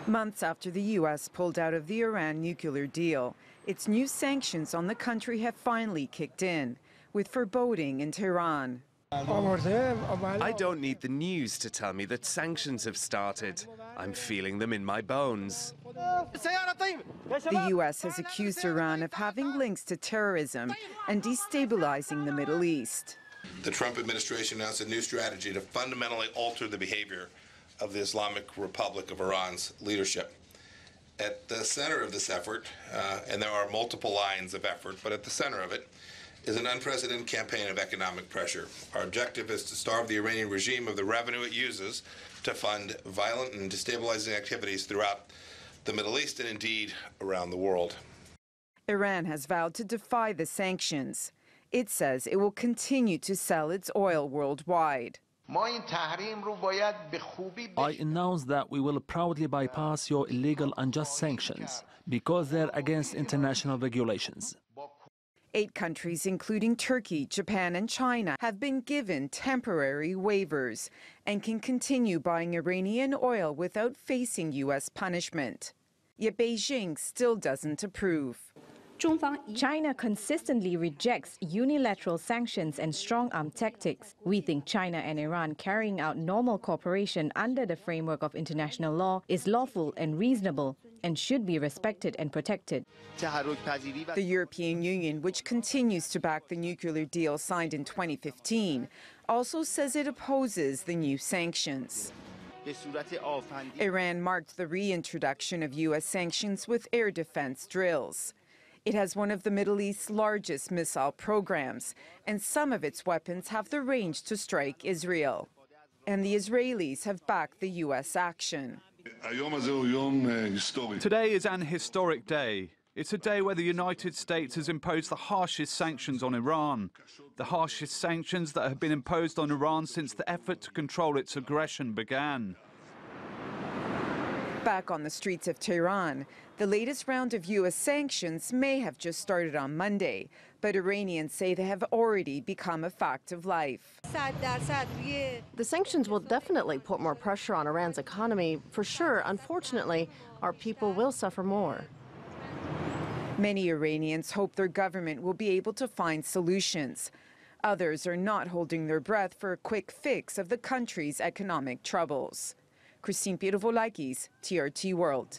Months after the U.S. pulled out of the Iran nuclear deal, its new sanctions on the country have finally kicked in, with foreboding in Tehran. I don't need the news to tell me that sanctions have started. I'm feeling them in my bones. The U.S. has accused Iran of having links to terrorism and destabilizing the Middle East. The Trump administration announced a new strategy to fundamentally alter the behavior of the Islamic Republic of Iran's leadership. At the center of this effort, and there are multiple lines of effort, but at the center of it is an unprecedented campaign of economic pressure. Our objective is to starve the Iranian regime of the revenue it uses to fund violent and destabilizing activities throughout the Middle East and indeed around the world. Iran has vowed to defy the sanctions. It says it will continue to sell its oil worldwide. I announce that we will proudly bypass your illegal unjust sanctions because they're against international regulations. 8 countries, including Turkey, Japan, and China, have been given temporary waivers and can continue buying Iranian oil without facing U.S. punishment. Yet Beijing still doesn't approve. China consistently rejects unilateral sanctions and strong-arm tactics. We think China and Iran carrying out normal cooperation under the framework of international law is lawful and reasonable and should be respected and protected. The European Union, which continues to back the nuclear deal signed in 2015, also says it opposes the new sanctions. Iran marked the reintroduction of U.S. sanctions with air defense drills. It has one of the Middle East's largest missile programs, and some of its weapons have the range to strike Israel. And the Israelis have backed the U.S. action. Today is an historic day. It's a day where the United States has imposed the harshest sanctions on Iran, the harshest sanctions that have been imposed on Iran since the effort to control its aggression began. Back on the streets of Tehran, the latest round of U.S. sanctions may have just started on Monday, but Iranians say they have already become a fact of life. The sanctions will definitely put more pressure on Iran's economy. For sure, unfortunately, our people will suffer more. Many Iranians hope their government will be able to find solutions. Others are not holding their breath for a quick fix of the country's economic troubles. Pirovolakis, TRT World.